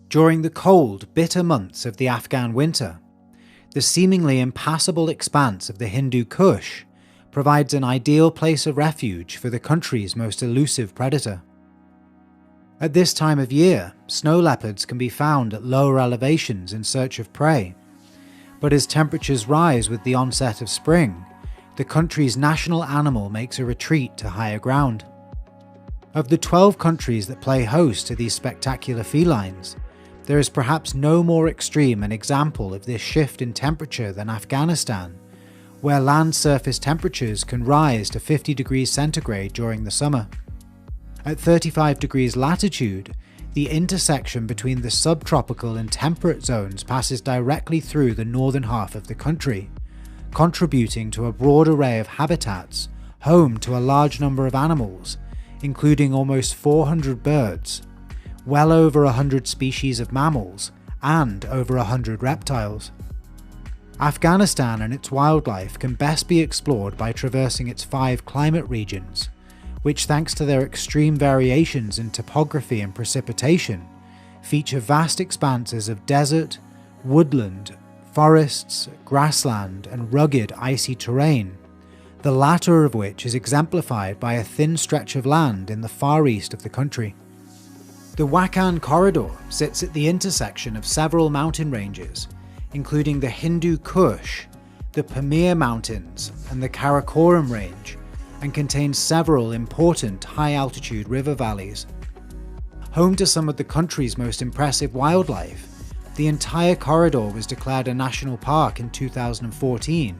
During the cold, bitter months of the Afghan winter, the seemingly impassable expanse of the Hindu Kush provides an ideal place of refuge for the country's most elusive predator. At this time of year, snow leopards can be found at lower elevations in search of prey, but as temperatures rise with the onset of spring, the country's national animal makes a retreat to higher ground. Of the 12 countries that play host to these spectacular felines, there is perhaps no more extreme an example of this shift in temperature than Afghanistan, where land surface temperatures can rise to 50 degrees centigrade during the summer. At 35 degrees latitude, the intersection between the subtropical and temperate zones passes directly through the northern half of the country, contributing to a broad array of habitats home to a large number of animals, including almost 400 birds, well over 100 species of mammals, and over 100 reptiles. Afghanistan and its wildlife can best be explored by traversing its 5 climate regions, which, thanks to their extreme variations in topography and precipitation, feature vast expanses of desert, woodland, forests, grassland, and rugged icy terrain, the latter of which is exemplified by a thin stretch of land in the far east of the country. The Wakhan corridor sits at the intersection of several mountain ranges, including the Hindu Kush, the Pamir Mountains, and the Karakoram Range, and contains several important high-altitude river valleys. Home to some of the country's most impressive wildlife, the entire corridor was declared a national park in 2014,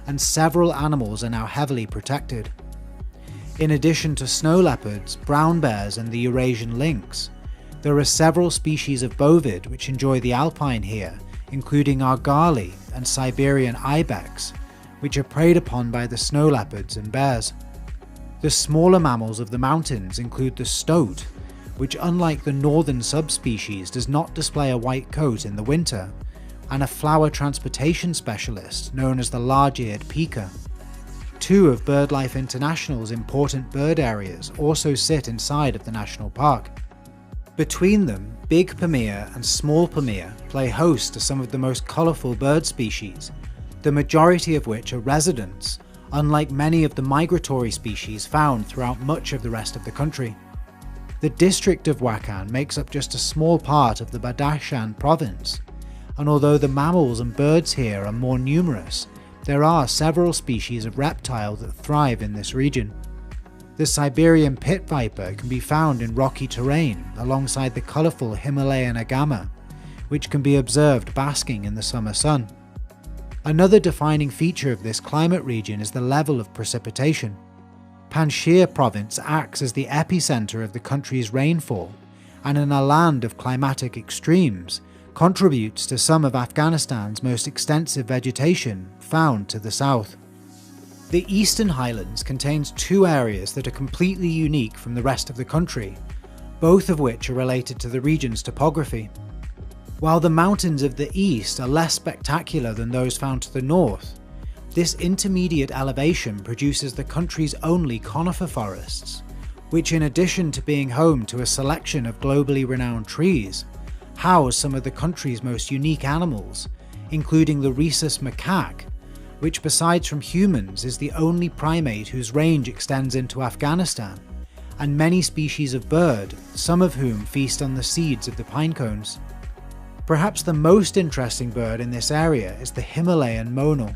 and several animals are now heavily protected. In addition to snow leopards, brown bears, and the Eurasian lynx, there are several species of bovid which enjoy the alpine here, including argali and Siberian ibex, which are preyed upon by the snow leopards and bears. The smaller mammals of the mountains include the stoat, which, unlike the northern subspecies, does not display a white coat in the winter, and a flower transportation specialist known as the large-eared pika. 2 of BirdLife International's important bird areas also sit inside of the national park. Between them, Big Pamir and Small Pamir play host to some of the most colourful bird species, the majority of which are residents, unlike many of the migratory species found throughout much of the rest of the country. The district of Wakhan makes up just a small part of the Badakhshan province, and although the mammals and birds here are more numerous, there are several species of reptile that thrive in this region. The Siberian pit viper can be found in rocky terrain alongside the colourful Himalayan agama, which can be observed basking in the summer sun. Another defining feature of this climate region is the level of precipitation. Panjshir province acts as the epicenter of the country's rainfall, and in a land of climatic extremes, contributes to some of Afghanistan's most extensive vegetation found to the south. The Eastern Highlands contains 2 areas that are completely unique from the rest of the country, both of which are related to the region's topography. While the mountains of the east are less spectacular than those found to the north, this intermediate elevation produces the country's only conifer forests, which, in addition to being home to a selection of globally renowned trees, house some of the country's most unique animals, including the rhesus macaque, which, besides from humans, is the only primate whose range extends into Afghanistan, and many species of bird, some of whom feast on the seeds of the pine cones. Perhaps the most interesting bird in this area is the Himalayan monal.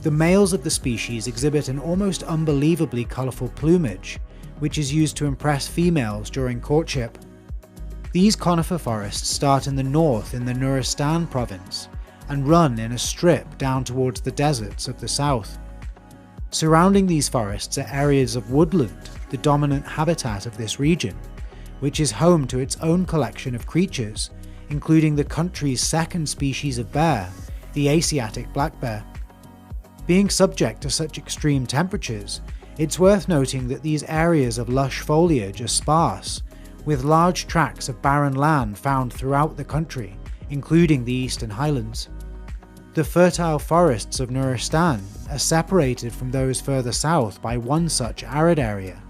The males of the species exhibit an almost unbelievably colourful plumage, which is used to impress females during courtship. These conifer forests start in the north in the Nuristan province, and run in a strip down towards the deserts of the south. Surrounding these forests are areas of woodland, the dominant habitat of this region, which is home to its own collection of creatures, including the country's second species of bear, the Asiatic black bear. Being subject to such extreme temperatures, it's worth noting that these areas of lush foliage are sparse, with large tracts of barren land found throughout the country, including the Eastern Highlands. The fertile forests of Nuristan are separated from those further south by one such arid area,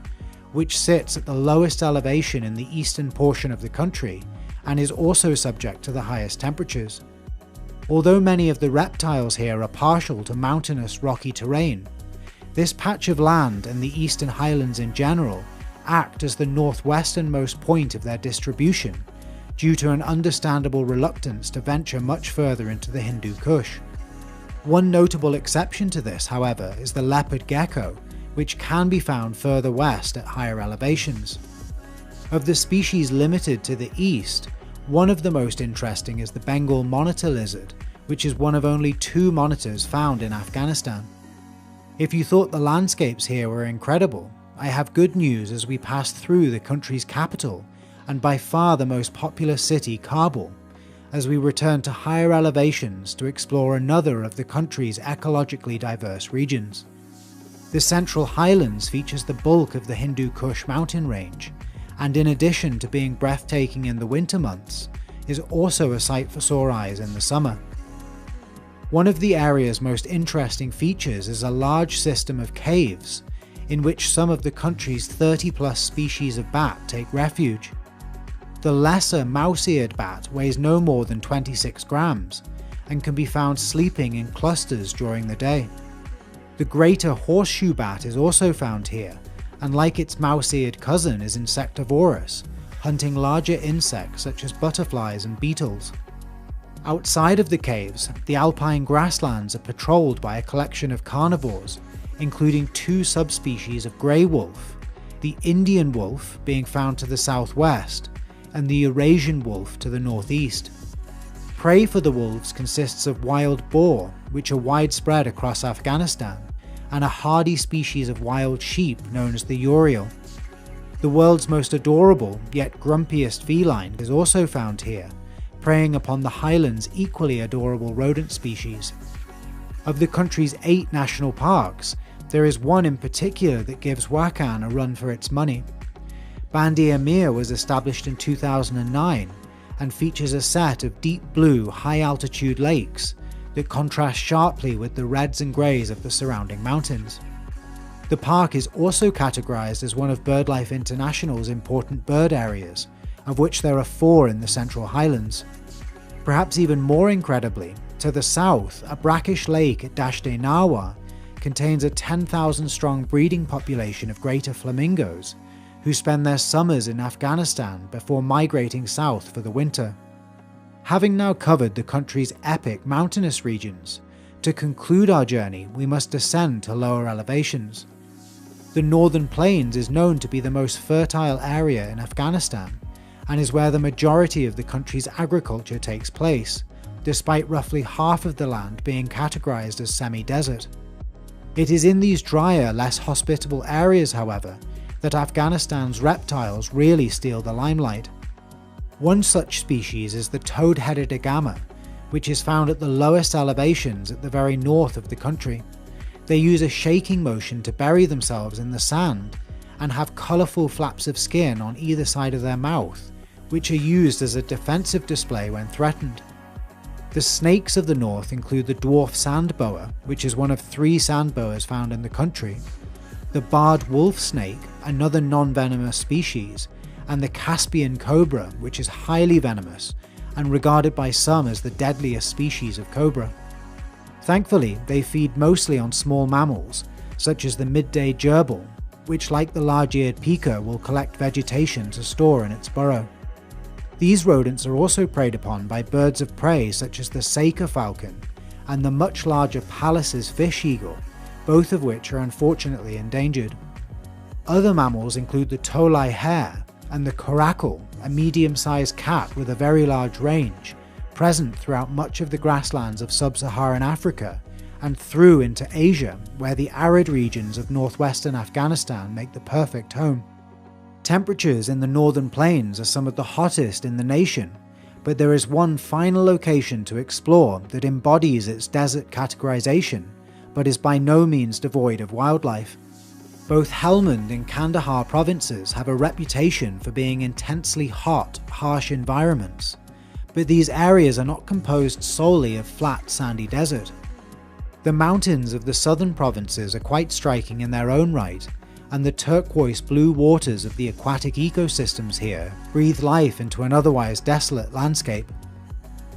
which sits at the lowest elevation in the eastern portion of the country and is also subject to the highest temperatures. Although many of the reptiles here are partial to mountainous rocky terrain, this patch of land and the Eastern Highlands in general act as the northwesternmost point of their distribution, due to an understandable reluctance to venture much further into the Hindu Kush. One notable exception to this, however, is the leopard gecko, which can be found further west at higher elevations. Of the species limited to the east, one of the most interesting is the Bengal monitor lizard, which is one of only 2 monitors found in Afghanistan. If you thought the landscapes here were incredible, I have good news as we pass through the country's capital and by far the most populous city, Kabul, as we return to higher elevations to explore another of the country's ecologically diverse regions. The Central Highlands features the bulk of the Hindu Kush mountain range, and in addition to being breathtaking in the winter months, is also a sight for sore eyes in the summer. One of the area's most interesting features is a large system of caves, in which some of the country's 30+ species of bat take refuge. The lesser mouse-eared bat weighs no more than 26 grams, and can be found sleeping in clusters during the day. The greater horseshoe bat is also found here, and like its mouse-eared cousin is insectivorous, hunting larger insects such as butterflies and beetles. Outside of the caves, the alpine grasslands are patrolled by a collection of carnivores, including 2 subspecies of grey wolf, the Indian wolf being found to the southwest, and the Eurasian wolf to the northeast. Prey for the wolves consists of wild boar, which are widespread across Afghanistan, and a hardy species of wild sheep known as the Urial. The world's most adorable, yet grumpiest feline is also found here, preying upon the highlands' equally adorable rodent species. Of the country's 8 national parks, there is one in particular that gives Wakhan a run for its money. Bandi Amir was established in 2009 and features a set of deep blue, high-altitude lakes that contrast sharply with the reds and greys of the surrounding mountains. The park is also categorized as one of BirdLife International's important bird areas, of which there are 4 in the Central Highlands. Perhaps even more incredibly, to the south, a brackish lake at Dasht-e-Nawa contains a 10,000-strong breeding population of greater flamingos, who spend their summers in Afghanistan before migrating south for the winter. Having now covered the country's epic mountainous regions, to conclude our journey we must descend to lower elevations. The northern plains is known to be the most fertile area in Afghanistan, and is where the majority of the country's agriculture takes place, despite roughly half of the land being categorized as semi-desert. It is in these drier, less hospitable areas, however, that Afghanistan's reptiles really steal the limelight. One such species is the toad-headed agama, which is found at the lowest elevations at the very north of the country. They use a shaking motion to bury themselves in the sand, and have colourful flaps of skin on either side of their mouth, which are used as a defensive display when threatened. The snakes of the north include the dwarf sand boa, which is one of 3 sand boas found in the country, the barred wolf snake, another non-venomous species, and the Caspian cobra, which is highly venomous and regarded by some as the deadliest species of cobra. Thankfully, they feed mostly on small mammals, such as the midday gerbil, which, like the large-eared pika, will collect vegetation to store in its burrow. These rodents are also preyed upon by birds of prey such as the Saker falcon and the much larger Pallas's fish eagle, both of which are unfortunately endangered. Other mammals include the Tolai hare and the coracle, a medium-sized cat with a very large range, present throughout much of the grasslands of sub-Saharan Africa and through into Asia, where the arid regions of northwestern Afghanistan make the perfect home. Temperatures in the northern plains are some of the hottest in the nation, but there is one final location to explore that embodies its desert categorization, but is by no means devoid of wildlife. Both Helmand and Kandahar provinces have a reputation for being intensely hot, harsh environments, but these areas are not composed solely of flat, sandy desert. The mountains of the southern provinces are quite striking in their own right, and the turquoise blue waters of the aquatic ecosystems here breathe life into an otherwise desolate landscape.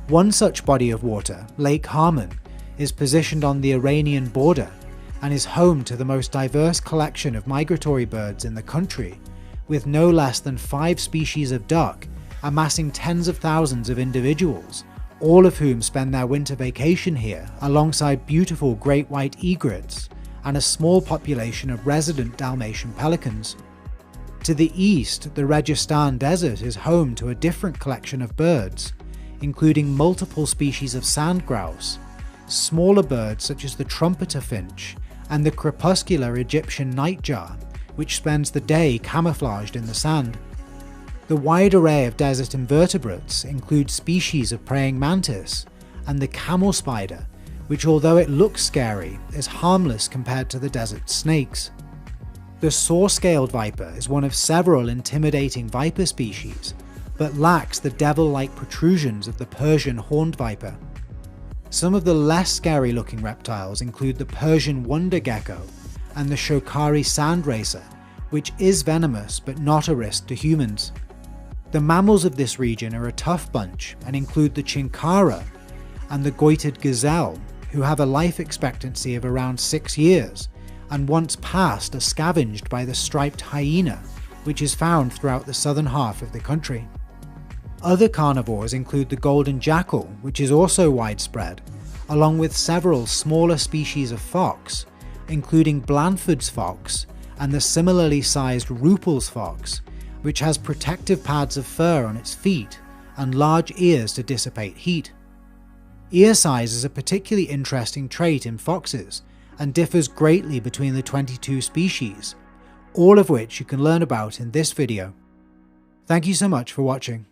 One such body of water, Lake Harmon, is positioned on the Iranian border and is home to the most diverse collection of migratory birds in the country, with no less than 5 species of duck amassing tens of thousands of individuals, all of whom spend their winter vacation here alongside beautiful great white egrets and a small population of resident Dalmatian pelicans. To the east, the Registan Desert is home to a different collection of birds, including multiple species of sand grouse, smaller birds such as the trumpeter finch, and the crepuscular Egyptian nightjar, which spends the day camouflaged in the sand. The wide array of desert invertebrates includes species of praying mantis and the camel spider, which although it looks scary, is harmless compared to the desert snakes. The saw-scaled viper is one of several intimidating viper species, but lacks the devil-like protrusions of the Persian horned viper. Some of the less scary-looking reptiles include the Persian wonder gecko and the Shokari sand racer, which is venomous but not a risk to humans. The mammals of this region are a tough bunch and include the chinkara and the goitered gazelle, who have a life expectancy of around 6 years, and once passed are scavenged by the striped hyena, which is found throughout the southern half of the country. Other carnivores include the golden jackal, which is also widespread, along with several smaller species of fox, including Blandford's fox and the similarly sized Ruppel's fox, which has protective pads of fur on its feet and large ears to dissipate heat. Ear size is a particularly interesting trait in foxes and differs greatly between the 22 species, all of which you can learn about in this video. Thank you so much for watching.